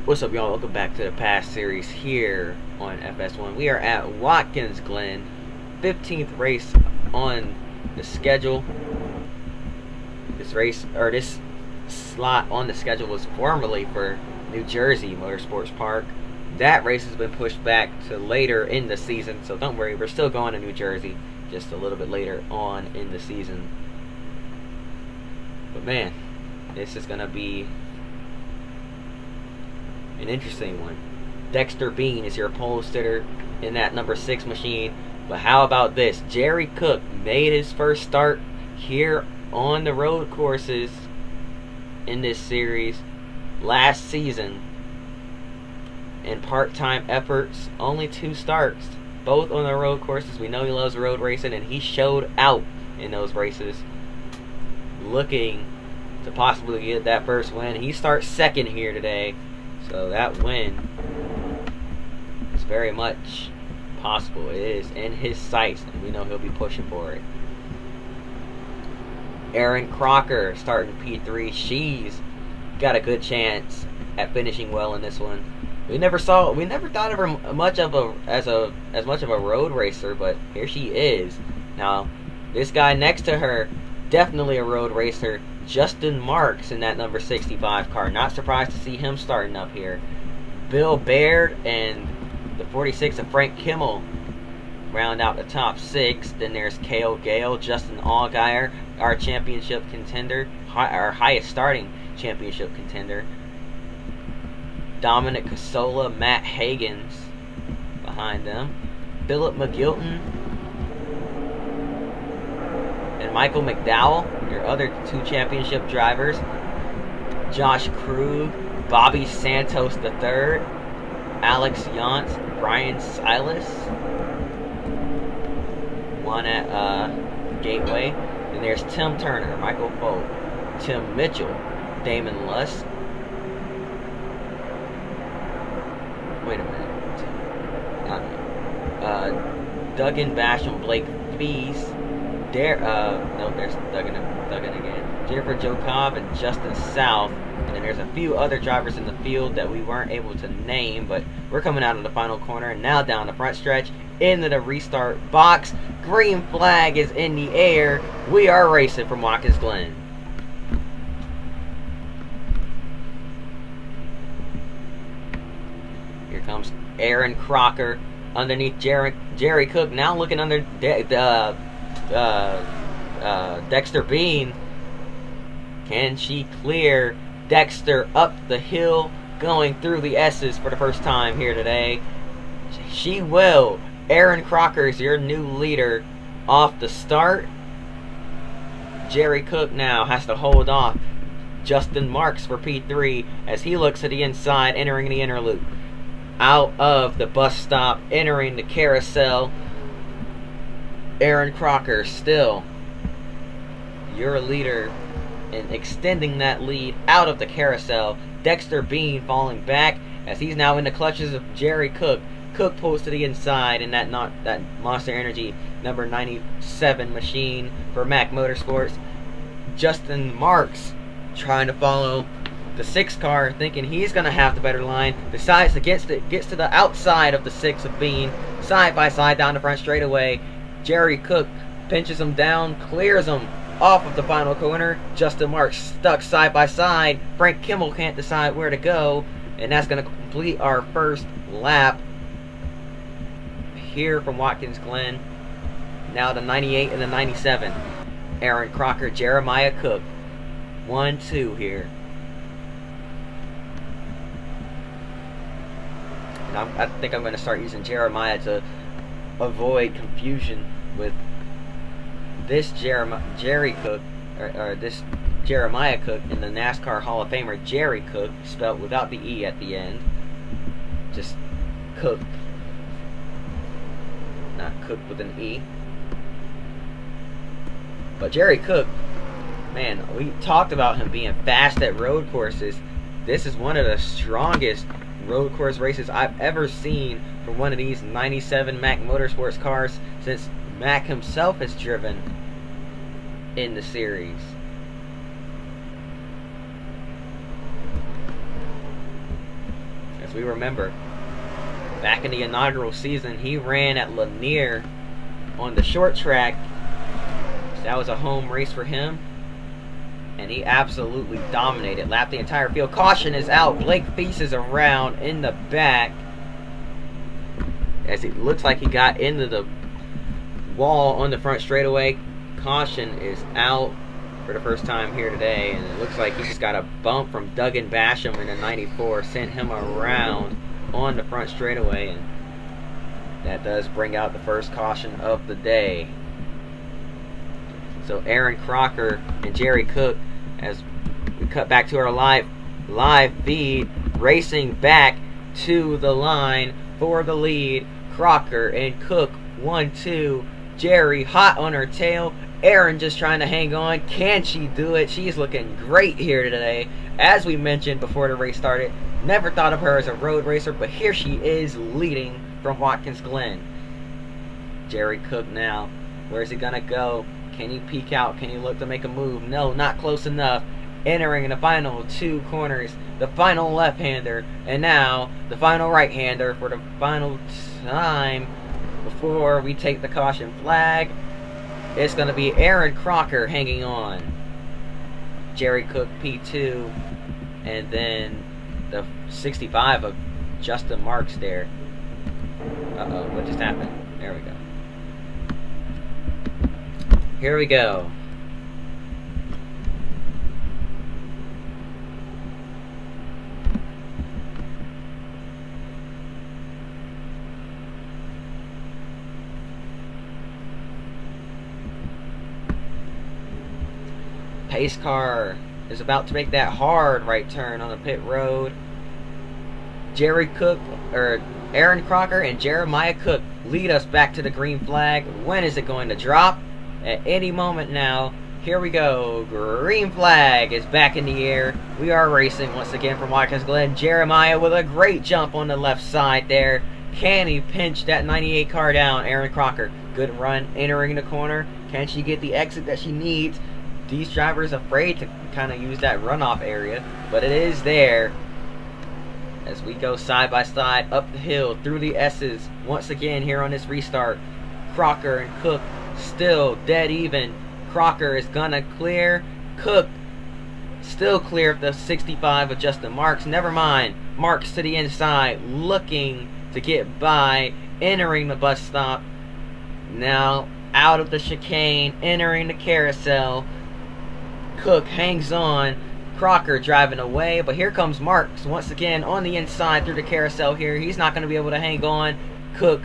What's up, y'all? Welcome back to the past series here on FS1. We are at Watkins, Glen. 15th race on the schedule. This race, or this slot on the schedule, was formerly for New Jersey Motorsports Park. That race has been pushed back to later in the season, so don't worry, we're still going to New Jersey, just a little bit later on in the season. But man, this is going to be an interesting one. Dexter Bean is your pole sitter in that number 6 machine. But how about this? Jerry Cook made his first start here on the road courses in this series last season. In part-time efforts, only 2 starts, both on the road courses. We know he loves road racing, and he showed out in those races, looking to possibly get that first win. He starts second here today. So that win is very much possible. It is in his sights, and we know he'll be pushing for it. Erin Crocker starting P3. She's got a good chance at finishing well in this one. We never thought of her much of as much of a road racer, but here she is. Now, this guy next to her, definitely a road racer. Justin Marks in that number 65 car. Not surprised to see him starting up here. Bill Baird and the 46 of Frank Kimmel round out the top 6. Then there's Cale Gale, Justin Allgaier, our championship contender, our highest starting championship contender. Dominic Casola, Matt Hagens behind them. Philip McGilton and Michael McDowell, your other 2 championship drivers. Josh Krug, Bobby Santos III, Alex Yantz, Brian Silas. One at Gateway. Then there's Tim Turner, Michael Folt, Tim Mitchell, Damon Luss. Wait a minute. Duggan Basham, Blake Fees. No, there's Duggan again. Jennifer Jokov and Justin South. And then there's a few other drivers in the field that we weren't able to name, but we're coming out of the final corner and now down the front stretch into the restart box. Green flag is in the air. We are racing from Watkins Glen. Here comes Erin Crocker underneath Jerry Cook. Now looking under Dexter Bean. Can she clear Dexter up the hill, going through the S's for the first time here today? She will. Erin Crocker is your new leader off the start. Jerry Cook now has to hold off Justin Marks for P3 as he looks to the inside, entering the inner loop. Out of the bus stop, entering the carousel. Erin Crocker still your leader and extending that lead out of the carousel. Dexter Bean falling back as he's now in the clutches of Jerry Cook. Cook pulls to the inside in that Monster Energy number 97 machine for Mack Motorsports. Justin Marks trying to follow the 6 car, thinking he's going to have the better line. Decides to gets to the outside of the 6 of Bean, side by side down the front straightaway. Jerry Cook pinches him down, clears him off of the final corner. Justin Marks stuck side by side. Frank Kimmel can't decide where to go, and that's going to complete our first lap here from Watkins Glen. Now the 98 and the 97. Erin Crocker, Jeremiah Cook. 1-2 here. And I think I'm going to start using Jeremiah to avoid confusion with this Jerry Cook, or this Jeremiah Cook, in the NASCAR Hall of Famer Jerry Cook, spelled without the E at the end. Just Cook. Not Cook with an E. But Jerry Cook, man, we talked about him being fast at road courses. This is one of the strongest road course races I've ever seen for one of these 97 Mack Motorsports cars since Mack himself has driven in the series. we remember, back in the inaugural season, he ran at Lanier on the short track. So that was a home race for him. And he absolutely dominated, lapped the entire field. Caution is out. Blake Feast is around in the back, as it looks like he got into the wall on the front straightaway. Caution is out for the first time here today, and it looks like he just got a bump from Duggan Basham in the 94, sent him around on the front straightaway, and that does bring out the first caution of the day. So Aaron Crocker and Jerry Cook, as we cut back to our live feed, racing back to the line for the lead. Crocker and Cook 1-2. Jerry hot on her tail. Aaron just trying to hang on. Can she do it? She's looking great here today. As we mentioned before the race started, never thought of her as a road racer, but here she is leading from Watkins Glen. Jerry Cook now. Where's he gonna go? Can he peek out? Can he look to make a move? No, not close enough. Entering the final two corners, the final left-hander, and now the final right-hander for the final time before we take the caution flag. It's going to be Aaron Crocker hanging on. Jerry Cook P2, and then the 65 of Justin Marks there. Uh-oh, what just happened? There we go. Here we go. Pace car is about to make that hard right turn on the pit road. Jerry Cook, or Aaron Crocker and Jeremiah Cook lead us back to the green flag. When is it going to drop? At any moment now. Here we go. Green flag is back in the air. We are racing once again from Watkins Glen. Jeremiah with a great jump on the left side there. Can he pinch that 98 car down? Aaron Crocker, good run entering the corner. Can she get the exit that she needs? These drivers afraid to kind of use that runoff area, but it is there. As we go side by side up the hill through the S's once again here on this restart. Crocker and Cook still dead even. Crocker is gonna clear. Cook still clear of the 65 of Justin Marks. Never mind. Marks to the inside, looking to get by, entering the bus stop. Now out of the chicane, entering the carousel. Cook hangs on. Crocker driving away, but here comes Marks once again on the inside through the carousel here. He's not going to be able to hang on. Cook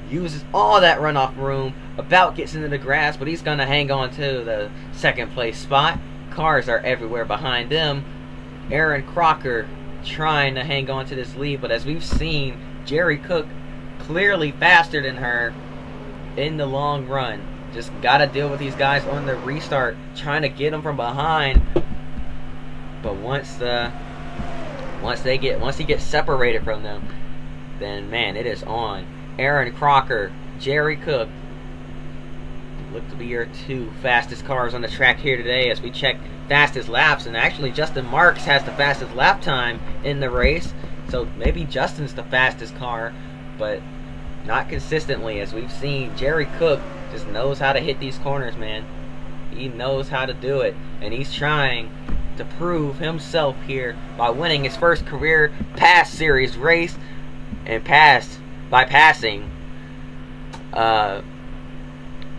uses all that runoff room, about gets into the grass, but he's going to hang on to the second place spot. Cars are everywhere behind them. Aaron Crocker trying to hang on to this lead, but as we've seen, Jerry Cook clearly faster than her in the long run. Just got to deal with these guys on the restart, trying to get them from behind. But once he gets separated from them, then man, it is on. Aaron Crocker, Jerry Cook look to be your two fastest cars on the track here today as we check fastest laps, and actually Justin Marks has the fastest lap time in the race, so maybe Justin's the fastest car, but not consistently. As we've seen, Jerry Cook just knows how to hit these corners, man. He knows how to do it, and he's trying to prove himself here by winning his first career Pass Series race, and by passing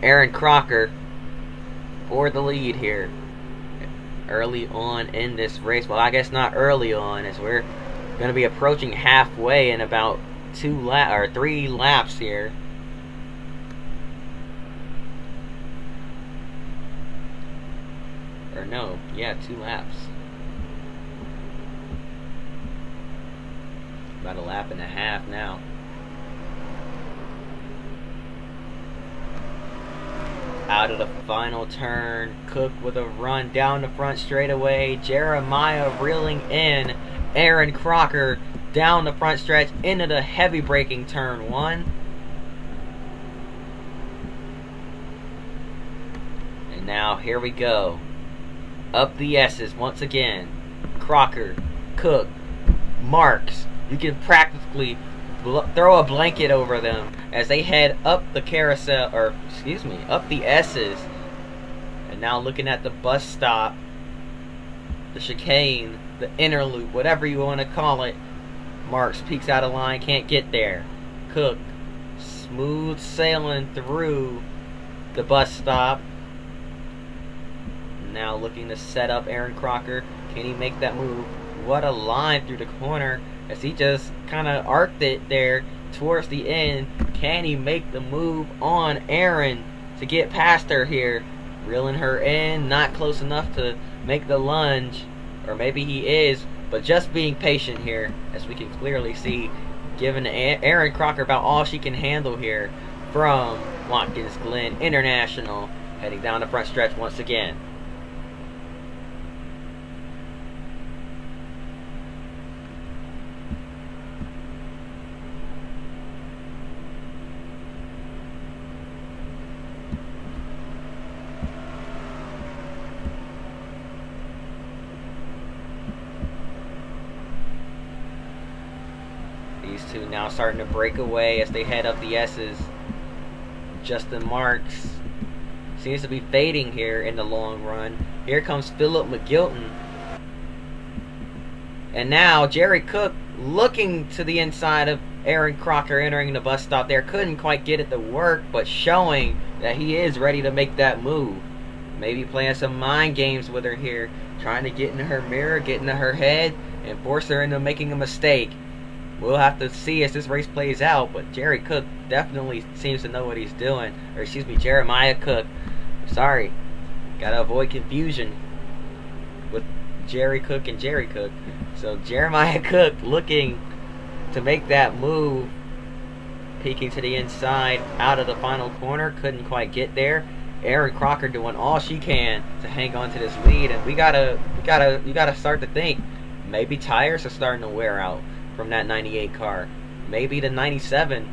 Aaron Crocker for the lead here early on in this race. Well, I guess not early on, as we're going to be approaching halfway in about 3 laps here. Or no, yeah, 2 laps. About a lap and a half now. Out of the final turn, Cook with a run down the front straightaway. Jeremiah reeling in Aaron Crocker down the front stretch into the heavy braking turn 1. And now here we go. Up the S's once again. Crocker, Cook, Marks, You can practically throw a blanket over them as they head up the carousel, or excuse me, up the S's. And now looking at the bus stop, the chicane, the inner loop, whatever you want to call it. Marks peeks out of line, can't get there. Cook smooth sailing through the bus stop. Now looking to set up Aaron Crocker. Can he make that move? What a line through the corner as he just kind of arced it there towards the end. Can he make the move on Aaron to get past her here? Reeling her in, not close enough to make the lunge. Or maybe he is, but just being patient here, as we can clearly see, giving Aaron Crocker about all she can handle here from Watkins Glen International, heading down the front stretch once again. These two now starting to break away as they head up the S's. Justin Marks seems to be fading here in the long run. Here comes Philip McGilton. And now Jerry Cook looking to the inside of Aaron Crocker entering the bus stop there. Couldn't quite get it to work, but showing that he is ready to make that move. Maybe playing some mind games with her here. Trying to get into her mirror, get into her head, and force her into making a mistake. We'll have to see as this race plays out, but Jerry Cook definitely seems to know what he's doing. Or excuse me, Jeremiah Cook. Sorry. Gotta avoid confusion with Jerry Cook and Jerry Cook. So Jeremiah Cook looking to make that move. Peeking to the inside, out of the final corner. Couldn't quite get there. Aaron Crocker doing all she can to hang on to this lead. And you gotta start to think. Maybe tires are starting to wear out from that 98 car. Maybe the 97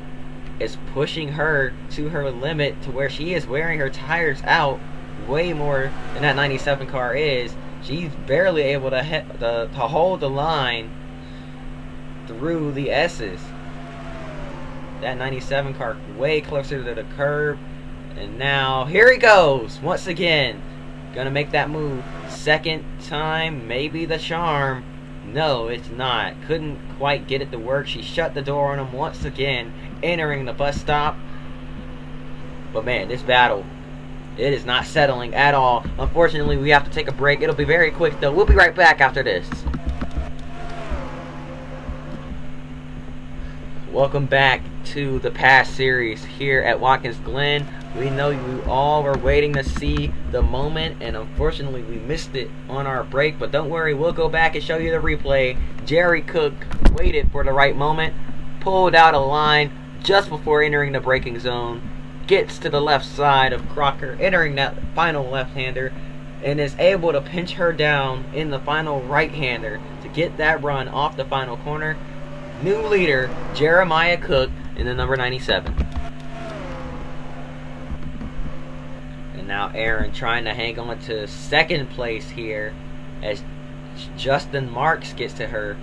is pushing her to her limit to where she is wearing her tires out way more than that 97 car is. She's barely able to hold the line through the S's. That 97 car way closer to the curb. And now here he goes once again. Gonna make that move. Second time, maybe the charm. No, it's not. Couldn't quite get it to work. She shut the door on him once again, entering the bus stop. But man, this battle, it is not settling at all. Unfortunately, we have to take a break. It'll be very quick though. We'll be right back after this. Welcome back to the past series here at Watkins Glen. We know you all were waiting to see the moment, and unfortunately we missed it on our break, but don't worry, we'll go back and show you the replay. Jerry Cook waited for the right moment, pulled out a line just before entering the braking zone, gets to the left side of Crocker, entering that final left-hander, and is able to pinch her down in the final right-hander to get that run off the final corner. New leader, Jeremiah Cook in the number 97. And now Aaron trying to hang on to second place here as Justin Marks gets to her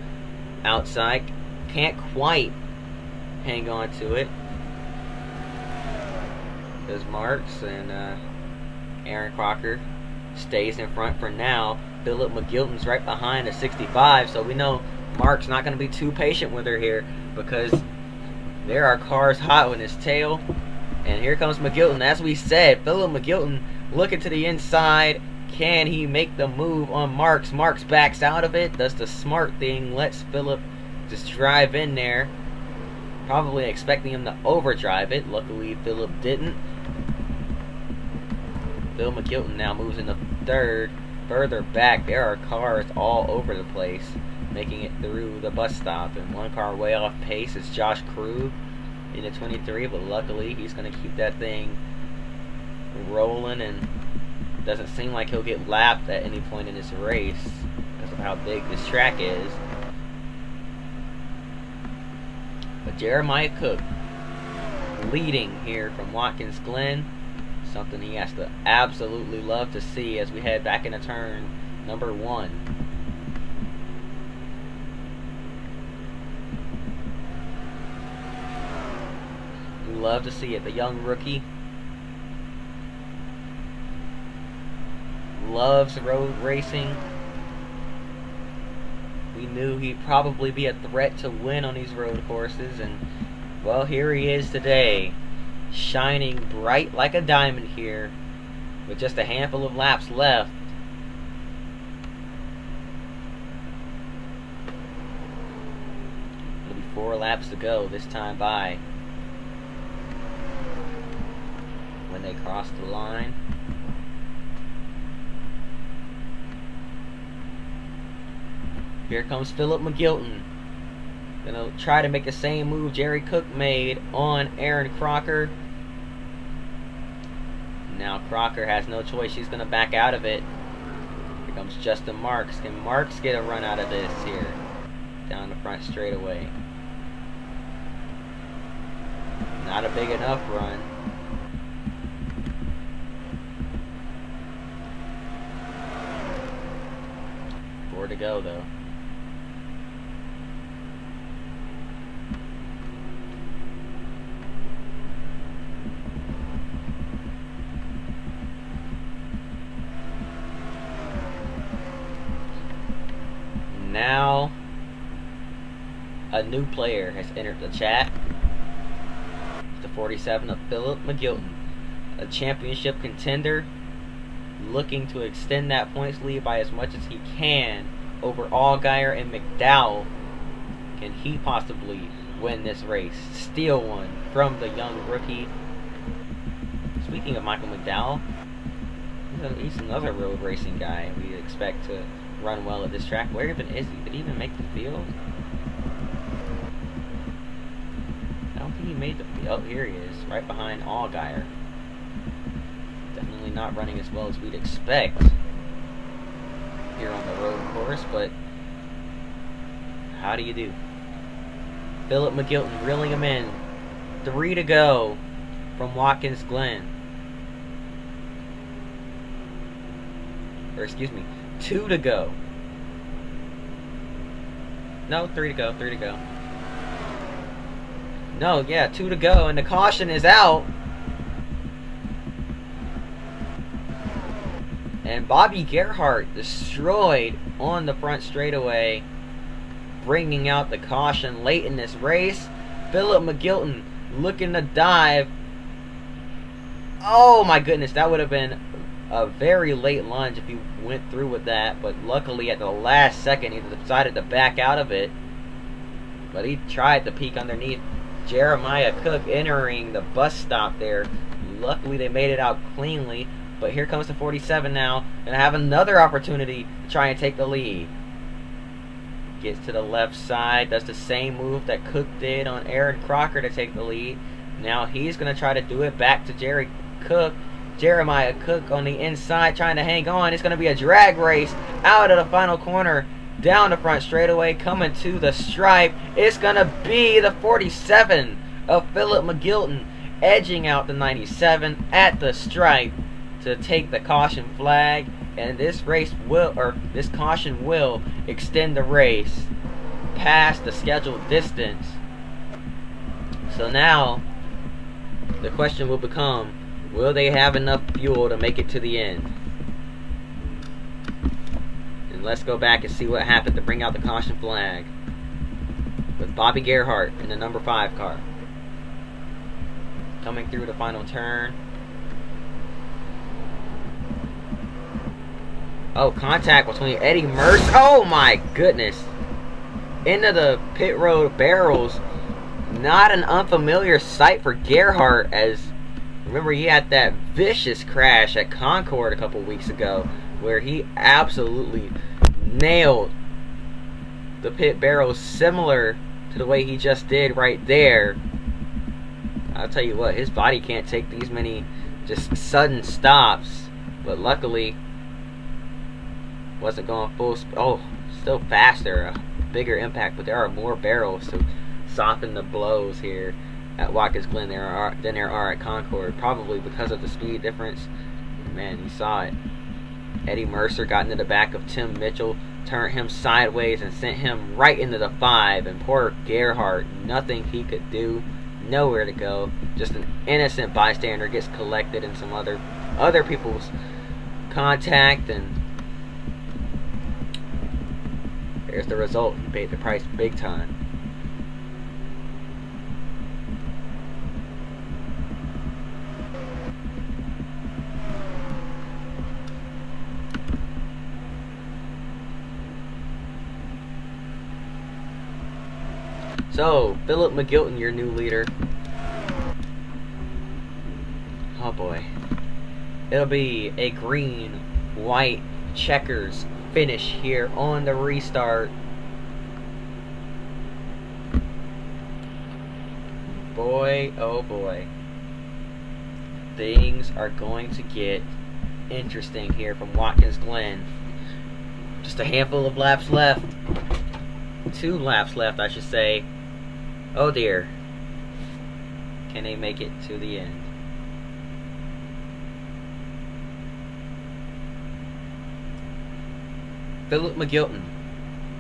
outside. Can't quite hang on to it. There's Marks, and Aaron Crocker stays in front for now. Philip McGilton's right behind at 65, so we know Mark's not going to be too patient with her here because there are cars hot on his tail. And here comes McGilton. As we said, Philip McGilton looking to the inside. Can he make the move on Marks? Marks backs out of it, does the smart thing, lets Philip just drive in there. Probably expecting him to overdrive it. Luckily, Philip didn't. Phil McGilton now moves into third. Further back, there are cars all over the place making it through the bus stop. And one car way off pace is Josh Krug in the 23, but luckily he's going to keep that thing rolling, and doesn't seem like he'll get lapped at any point in this race because of how big this track is. But Jeremiah Cook leading here from Watkins Glen, something he has to absolutely love to see as we head back into turn number 1. love to see it. The young rookie loves road racing. We knew he'd probably be a threat to win on these road courses, and well, here he is today, shining bright like a diamond here with just a handful of laps left. It'll be 4 laps to go this time by when they cross the line. Here comes Philip McGilton. Gonna try to make the same move Jerry Cook made on Aaron Crocker. Now Crocker has no choice. She's gonna back out of it. Here comes Justin Marks. Can Marks get a run out of this here? Down the front straightaway. Not a big enough run. Four to go though. Now, a new player has entered the chat. The 47 of Philip McGilton, a championship contender, looking to extend that points lead by as much as he can over Allgaier and McDowell. Can he possibly win this race? Steal one from the young rookie. Speaking of Michael McDowell, he's another road racing guy we expect to run well at this track. Where even is he? Did he even make the field? I don't think he made the field. Oh, here he is, right behind Allgaier. Definitely not running as well as we'd expect here on the road course, but how do you do? Philip McGilton reeling him in. 3 to go from Watkins Glen. Or excuse me, 2 to go. No, 3 to go, 3 to go. No, yeah, 2 to go, and the caution is out. And Bobby Gerhart destroyed on the front straightaway, bringing out the caution late in this race. Philip McGilton looking to dive. Oh my goodness, that would have been a very late lunge if he went through with that, but luckily at the last second he decided to back out of it. But he tried to peek underneath Jeremiah Cook entering the bus stop there. Luckily they made it out cleanly, but here comes the 47 now, and have another opportunity to try and take the lead. Gets to the left side, does the same move that Cook did on Aaron Crocker to take the lead. Now he's going to try to do it back to Jeremiah Cook on the inside trying to hang on. It's going to be a drag race out of the final corner, down the front straightaway, coming to the stripe. It's going to be the 47 of Philip McGilton edging out the 97 at the stripe to take the caution flag, and this caution will extend the race past the scheduled distance. So now the question will become, will they have enough fuel to make it to the end? And let's go back and see what happened to bring out the caution flag with Bobby Gerhart in the number 5 car. Coming through the final turn. Oh, contact between Eddie Mercer. Oh my goodness. Into the pit road barrels. Not an unfamiliar sight for Gerhart, as remember he had that vicious crash at Concord a couple weeks ago where he absolutely nailed the pit barrels, similar to the way he just did right there. I'll tell you what, his body can't take these many just sudden stops, but luckily wasn't going full speed. Oh, still faster, a bigger impact, but there are more barrels to soften the blows here at Watkins Glen than there are at Concord, probably because of the speed difference. Man, you saw it. Eddie Mercer got into the back of Tim Mitchell, turned him sideways and sent him right into the 5, and poor Gerhart, nothing he could do, nowhere to go. Just an innocent bystander gets collected in some other people's contact, and there's the result. He paid the price big time. So, Philip McGilton, your new leader. Oh boy. It'll be a green, white, checkers finish here on the restart. Boy, oh boy. Things are going to get interesting here from Watkins Glen. Just a handful of laps left. 2 laps left, I should say. Oh dear. Can they make it to the end? Philip McGilton,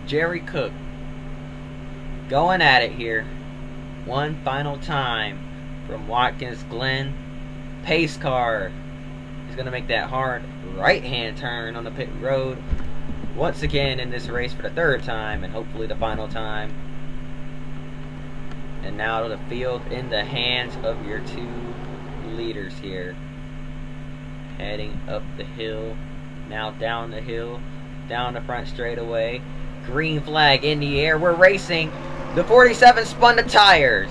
Jerry Cook, going at it here. One final time from Watkins Glen. Pace car is going to make that hard right-hand turn on the pit road once again in this race for the 3rd time, and hopefully the final time. And now the field in the hands of your 2 leaders here. Heading up the hill, now down the hill, down the front straightaway. Green flag in the air, we're racing. The 47 spun the tires.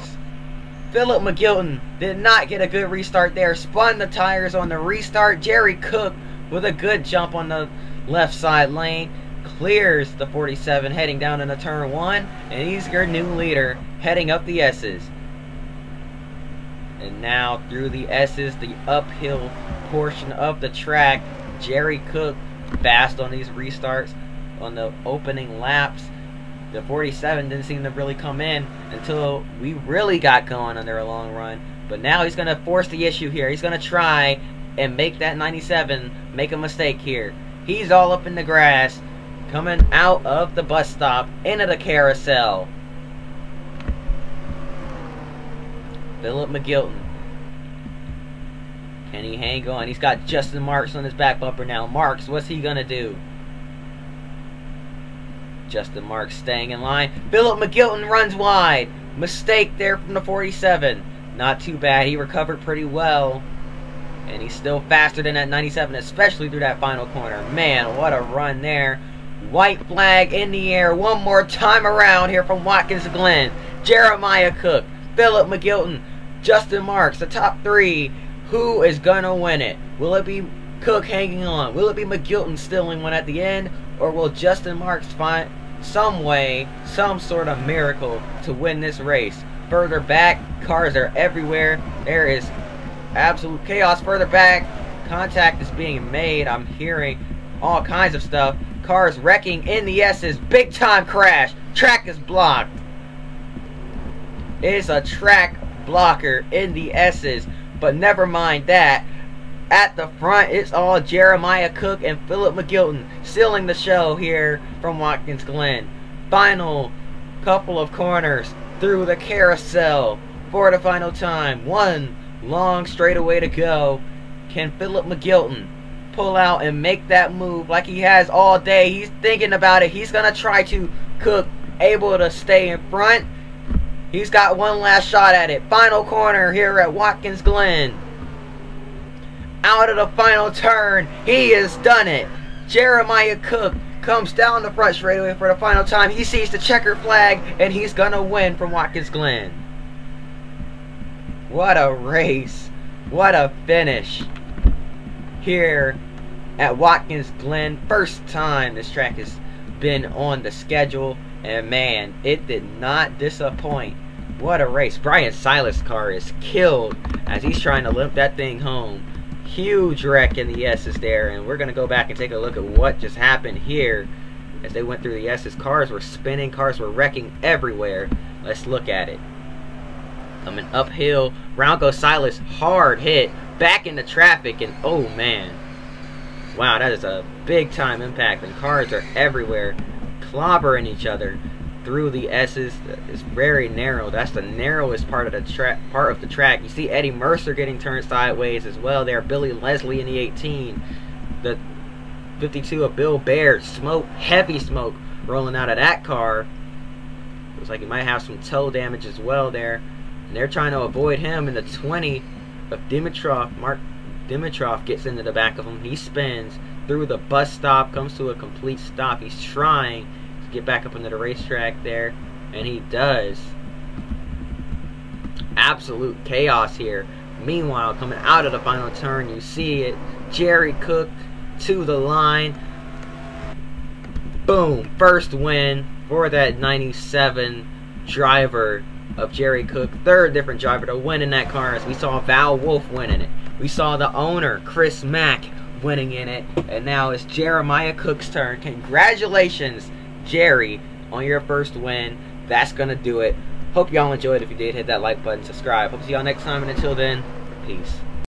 Philip McGilton did not get a good restart there, spun the tires on the restart. Jerry Cook with a good jump on the left side lane, clears the 47 heading down into turn 1, and he's your new leader heading up the S's. And now through the S's, the uphill portion of the track, Jerry Cook fast on these restarts on the opening laps. The 47 didn't seem to really come in until we really got going under a long run, but now he's going to force the issue here. He's going to try and make that 97 make a mistake here. He's all up in the grass, coming out of the bus stop into the carousel. Philip McGilton, can he hang on? He's got Justin Marks on his back bumper now. Marks, what's he gonna do? Justin Marks staying in line. Philip McGilton runs wide. Mistake there from the 47. Not too bad. He recovered pretty well. And he's still faster than that 97, especially through that final corner. Man, what a run there. White flag in the air one more time around here from Watkins Glen. Jeremiah Cook, Philip McGilton, Justin Marks, the top 3. Who is going to win it? Will it be Cook hanging on? Will it be McGilton stealing one at the end? Or will Justin Marks find some way, some sort of miracle to win this race? Further back, cars are everywhere. There is absolute chaos further back. Contact is being made. I'm hearing all kinds of stuff. Cars wrecking in the S's. Big time crash. Track is blocked. It's a track blocker in the S's. But never mind that. At the front, it's all Jeremiah Cook and Philip McGilton sealing the show here from Watkins Glen. Final couple of corners through the carousel for the final time. One long straightaway to go. Can Philip McGilton pull out and make that move like he has all day? He's thinking about it. He's going to try to. Cook able to stay in front. He's got one last shot at it. Final corner here at Watkins Glen. Out of the final turn, he has done it. Jeremiah Cook comes down the front straightaway for the final time. He sees the checker flag, and he's going to win from Watkins Glen. What a race. What a finish here at Watkins Glen. First time this track has been on the schedule, and man, it did not disappoint. What a race. Brian Silas' car is killed as he's trying to limp that thing home. Huge wreck in the S's there, and we're going to go back and take a look at what just happened here as they went through the S's. Cars were spinning, cars were wrecking everywhere. Let's look at it. Coming uphill, round goes Silas, hard hit, back into traffic, and oh man. Wow, that is a big time impact, and cars are everywhere, clobbering each other. through the S's. It's very narrow. That's the narrowest part of the track. You see Eddie Mercer getting turned sideways as well there. Billy Leslie in the 18. The 52 of Bill Baird. Smoke, heavy smoke rolling out of that car. Looks like he might have some toe damage as well there. And they're trying to avoid him. In the 20 of Dimitrov. Mark Dimitrov gets into the back of him. He spins through the bus stop, comes to a complete stop. He's trying to get back up into the racetrack there, and he does. Absolute chaos here. Meanwhile, coming out of the final turn, you see it. Jerry Cook to the line. Boom. First win for that 97 driver of Jerry Cook. Third different driver to win in that car, as we saw Val Wolf winning it. We saw the owner, Chris Mack, winning in it. And now it's Jeremiah Cook's turn. Congratulations, Jerry, on your first win. That's going to do it. Hope y'all enjoyed. If you did, hit that like button, subscribe. Hope to see y'all next time. And until then, peace.